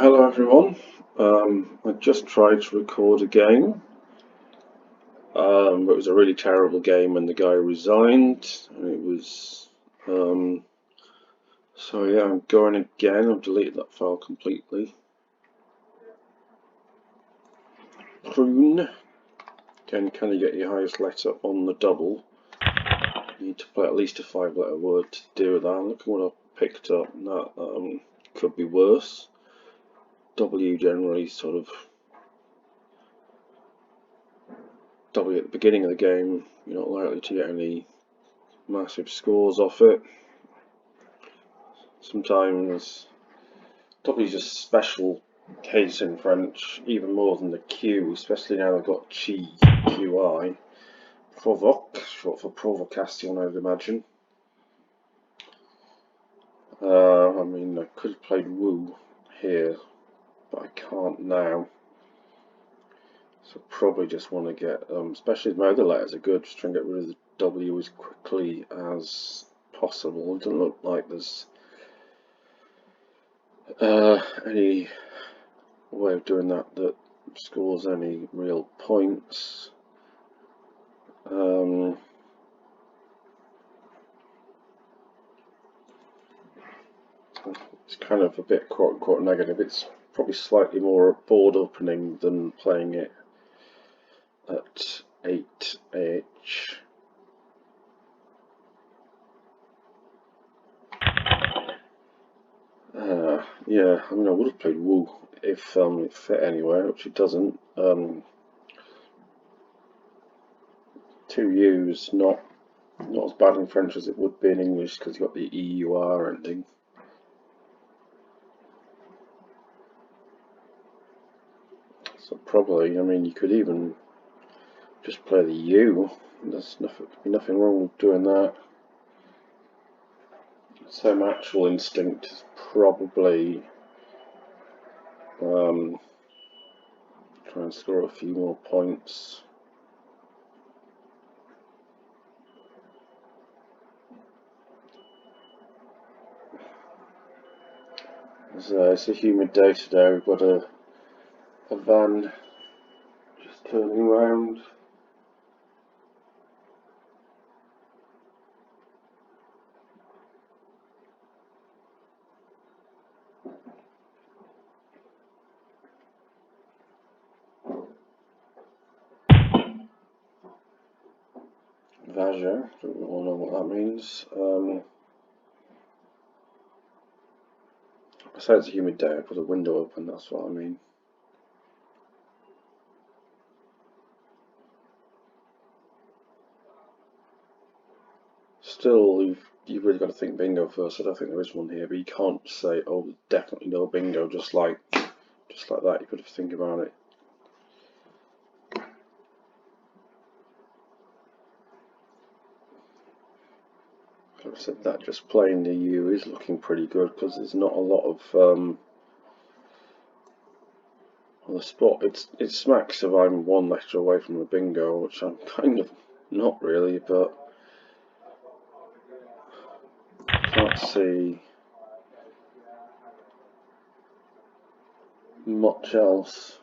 Hello everyone. I just tried to record a game. It was a really terrible game and the guy resigned. And it was so yeah, I'm going again. I've deleted that file completely. Prune. Again, can you get your highest letter on the double? You need to play at least a 5-letter word to do that. Look at what I picked up. That could be worse. W generally sort of W at the beginning of the game, you're not likely to get any massive scores off it. Sometimes W is a special case in French, even more than the Q, especially now they've got Chi, QI. Provoque, short for provocation, I would imagine. I mean, I could have played Woo here, but I can't now. So probably just want to get, especially if my other letters are good, just try and get rid of the W as quickly as possible. It doesn't look like there's any way of doing that scores any real points. It's kind of a bit quote-unquote negative. It's probably slightly more board opening than playing it at 8 AH. Yeah, I mean, I would have played Woo if it fit anywhere, which it doesn't. 2 U's not as bad in French as it would be in English because you've got the EUR ending. So probably, I mean, you could even just play the U. There's nothing wrong with doing that. So my actual instinct is probably try and score a few more points. It's a humid day today. We've got a van just turning around. Vaja, don't all know what that means. I say it's a humid day, I put a window open, that's what I mean. Still, you've really got to think bingo first. I don't think there is one here, but you can't say, oh, there's definitely no bingo, just like that. You've got to think about it. Like I said, that just playing the U is looking pretty good because there's not a lot of on the spot. It smacks of I'm 1 letter away from a bingo, which I'm kind of not really, but I can't see much else.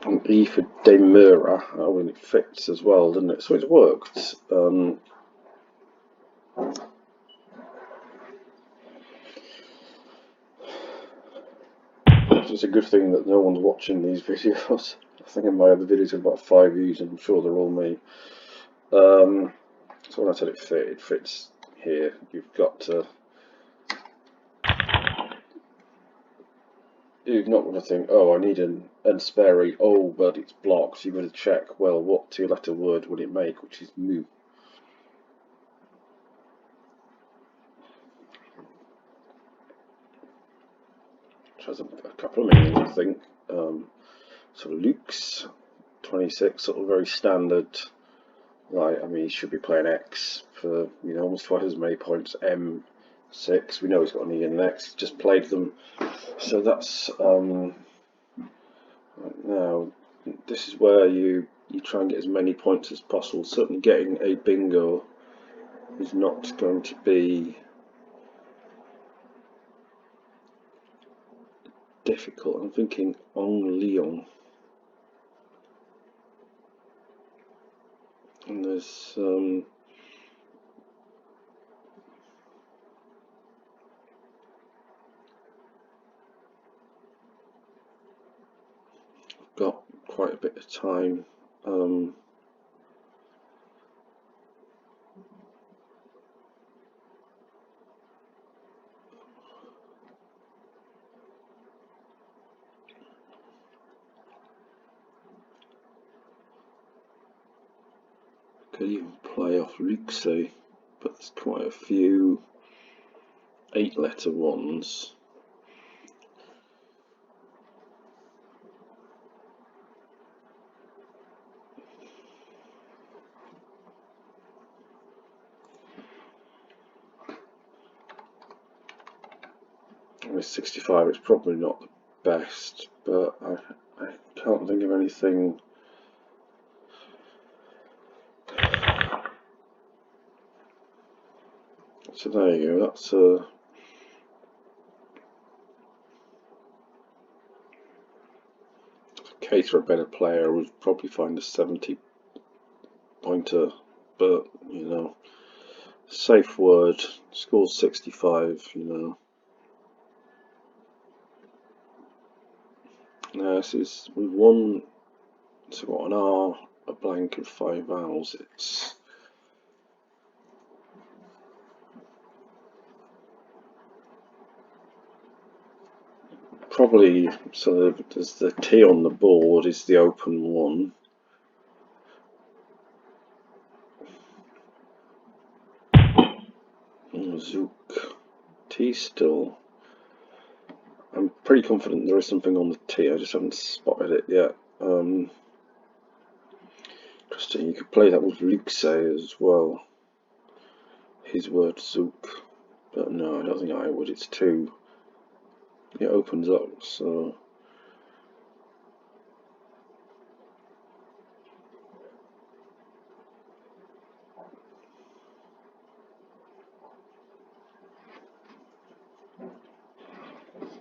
And E for demura, oh, and it fits as well, doesn't it? So it's worked. It's a good thing that no one's watching these videos. I think in my other videos have about 5 views, and I'm sure they're all me. So when I said it fits here. You've got to. You're not going to think, oh, I need an spare E. Oh, but it's blocked. So you've got to check, well, what 2-letter word would it make, which is mu. Which has a couple of meanings, I think. Sort of Luke's 26, sort of very standard. Like, I mean, he should be playing X for, almost twice as many points. M6, we know he's got an E and an X, just played them. So that's, now, this is where you you try and get as many points as possible. Certainly getting a bingo is not going to be difficult. I'm thinking Ong Leong. And there's got quite a bit of time. Could even play off Luxay, but there's quite a few 8-letter ones. With 65, it's probably not the best, but I can't think of anything. So there you go. That's a case for a better player would probably find a 70-pointer, but you know, safe word, scores 65. You know. Now this is with one, so got an R, a blank, and 5 vowels. It's probably, so there's the T on the board is the open one. Zook. T still. I'm pretty confident there is something on the T, I just haven't spotted it yet. Interesting, you could play that with Luxay as well. His word Zook. But no, I don't think I would, it's too. It opens up, so.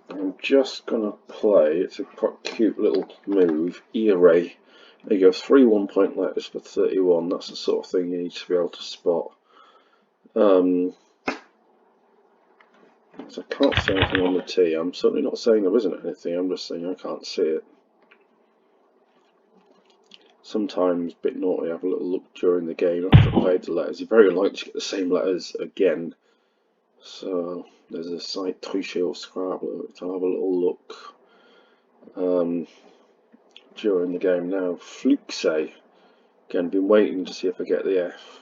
I'm just gonna play, it's a quite cute little move, E-Array. There you go, 3 1-point letters for 31, that's the sort of thing you need to be able to spot. So I can't see anything on the T. I'm certainly not saying there isn't anything, I'm just saying I can't see it. Sometimes, a bit naughty, have a little look during the game after I've played the letters. You're very likely to get the same letters again. So there's a site Tricher or Scrabble to have a little look during the game now. Fluxay. Again, been waiting to see if I get the F.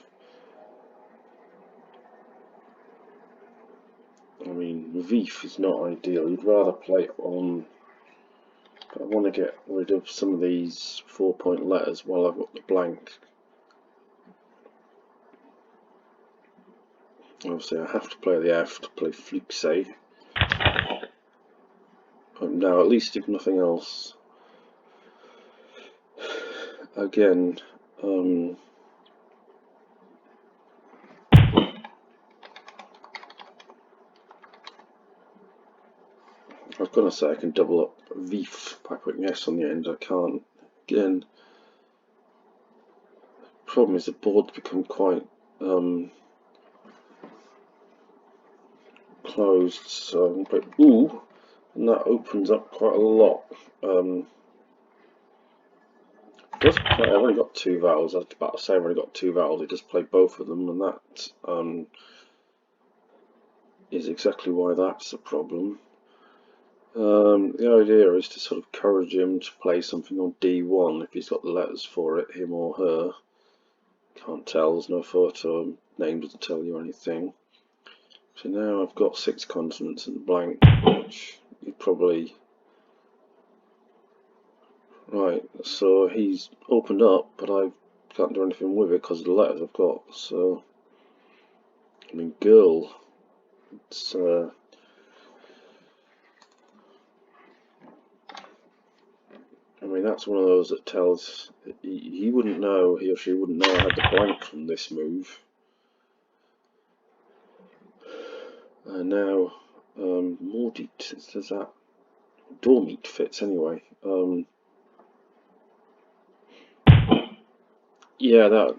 I mean, Vif is not ideal. You'd rather play on, but I want to get rid of some of these 4-point letters while I've got the blank. Obviously, I have to play the F to play Fluxay. But now, at least if nothing else, again, I was going to say I can double up Vif by putting S on the end. I can't. Again, problem is the board's become quite closed, so I'm going to put ooh, and that opens up quite a lot. Does play, I've only got 2 vowels. I was about to say I've only got 2 vowels. It does play both of them, and that is exactly why that's a problem. The idea is to sort of encourage him to play something on D1 if he's got the letters for it, him or her. Can't tell, there's no photo, name doesn't tell you anything. So now I've got 6 consonants and blank, which you probably. Right, so he's opened up, but I can't do anything with it because of the letters I've got. So, I mean, girl, it's I mean, mean, that's one of those that tells he wouldn't know, he or she wouldn't know I had the blank from this move. Now, more does that Dormeat fits anyway. Yeah, that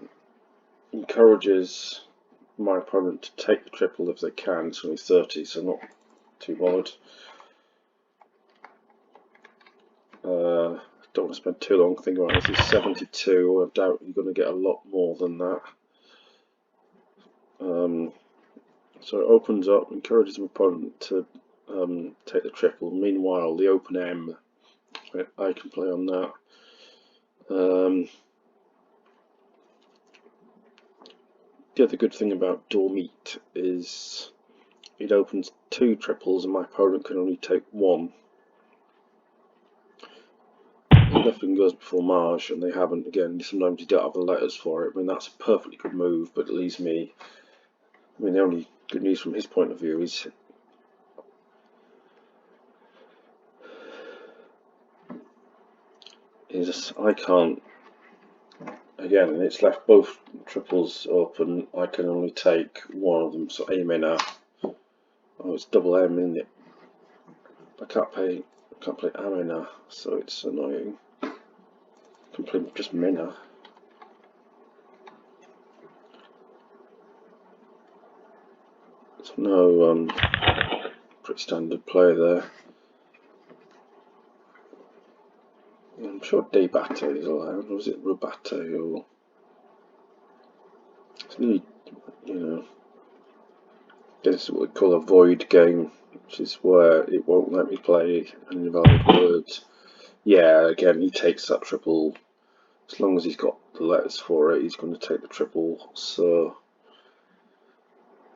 encourages my opponent to take the triple if they can. It's only 30, so not too bothered. Don't want to spend too long thinking about this. It's 72. I doubt you're going to get a lot more than that. So it opens up, encourages my opponent to take the triple. Meanwhile, the open M, I can play on that. The other good thing about Dormeat is it opens 2 triples and my opponent can only take 1. Nothing goes before Marge, and they haven't. Again, sometimes you don't have the letters for it. I mean, that's a perfectly good move, but it leaves me. I mean, the only good news from his point of view is I can't. Again, and it's left both triples open. I can only take 1 of them, so aim in. Oh, it's double M, isn't it? I can't play Amina, so it's annoying. I can play just Minna. So no, pretty standard play there. I'm sure debate is allowed. Was it rebate or? It's nearly, you know. This is what we call a void game, which is where it won't let me play an invalid word. Yeah, again, he takes that triple. As long as he's got the letters for it, he's going to take the triple. So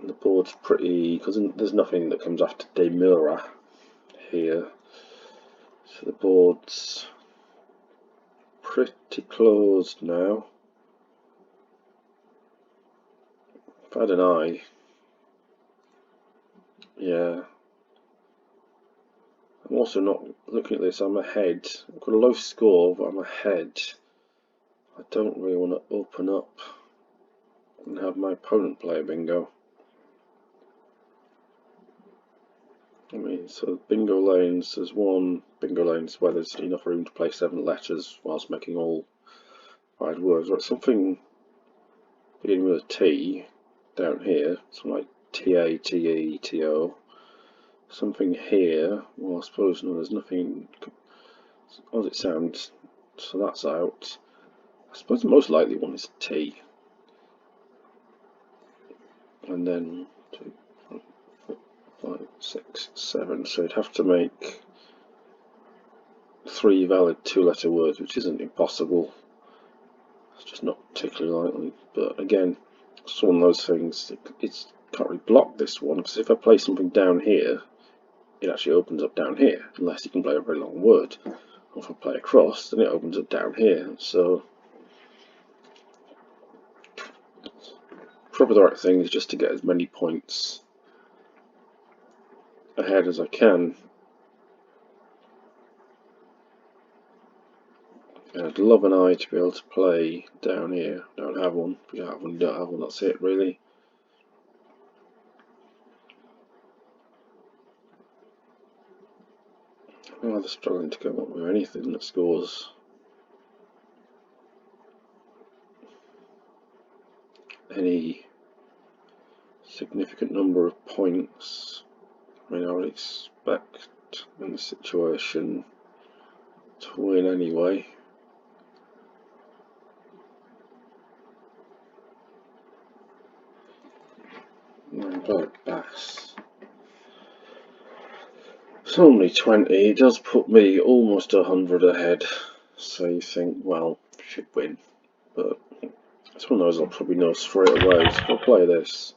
the board's pretty, because there's nothing that comes after Demura here. So the board's pretty closed now. If I had an eye, yeah. I'm also not looking at this, I'm ahead. I've got a low score, but I'm ahead. I don't really want to open up and have my opponent play a bingo. I mean, so bingo lanes, there's one bingo lanes where there's enough room to play 7 letters whilst making all 5 words. Right, something beginning with a T down here, something like TA, TE, TO. Something here, well I suppose no, there's nothing, how does it sound? So that's out. I suppose the most likely one is T. And then 2, 5, 6, 7. So you'd have to make 3 valid 2-letter words, which isn't impossible. It's just not particularly likely. But again, it's one of those things. It can't really block this one, because if I play something down here, it actually opens up down here, unless you can play a very long word. Or if I play across, then it opens up down here. So probably the right thing is just to get as many points ahead as I can. And I'd love an eye to be able to play down here. Don't have one. If you don't have one, you don't have one. That's it, really. I'm rather struggling to come up with anything that scores any significant number of points. I mean, I would expect in the situation to win anyway. But Bass. It's only 20. It does put me almost 100 ahead. So you think, well, should win. But it's one of those I'll probably know straight away. So if I play this,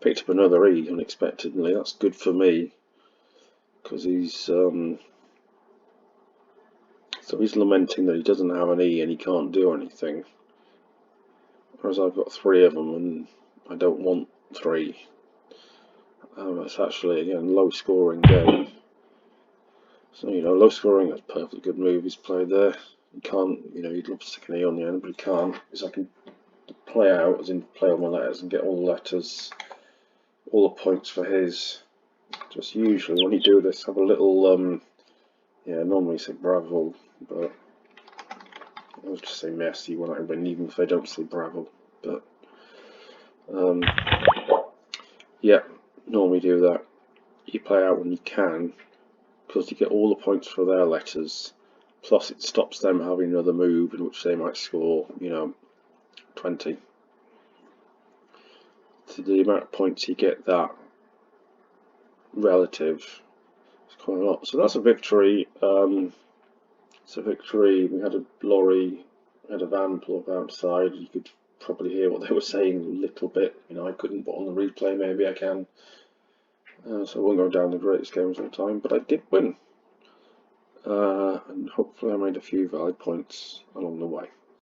picked up another E unexpectedly. That's good for me, because he's so he's lamenting that he doesn't have an E and he can't do anything. Whereas I've got 3 of them and I don't want 3. It's actually again low scoring game. So, low scoring, that's perfectly good move he's played there. You can't, you'd love to stick an E on the end, but he can't, because I can play out, as in play all my letters and get all the letters, all the points for his. Just usually when you do this, have a little, normally say Bravo, but I'll just say messy when I win, even if I don't say Bravo. But, yeah, normally do that. You play out when you can, because you get all the points for their letters, plus it stops them having another move in which they might score, 20. So the amount of points you get that relative is quite a lot. So that's a victory. It's a victory. We had a lorry, we had a van pull up outside. You could probably hear what they were saying a little bit. I couldn't, but on the replay maybe I can. So I won't go down the greatest games of all time, but I did win. And hopefully I made a few valid points along the way.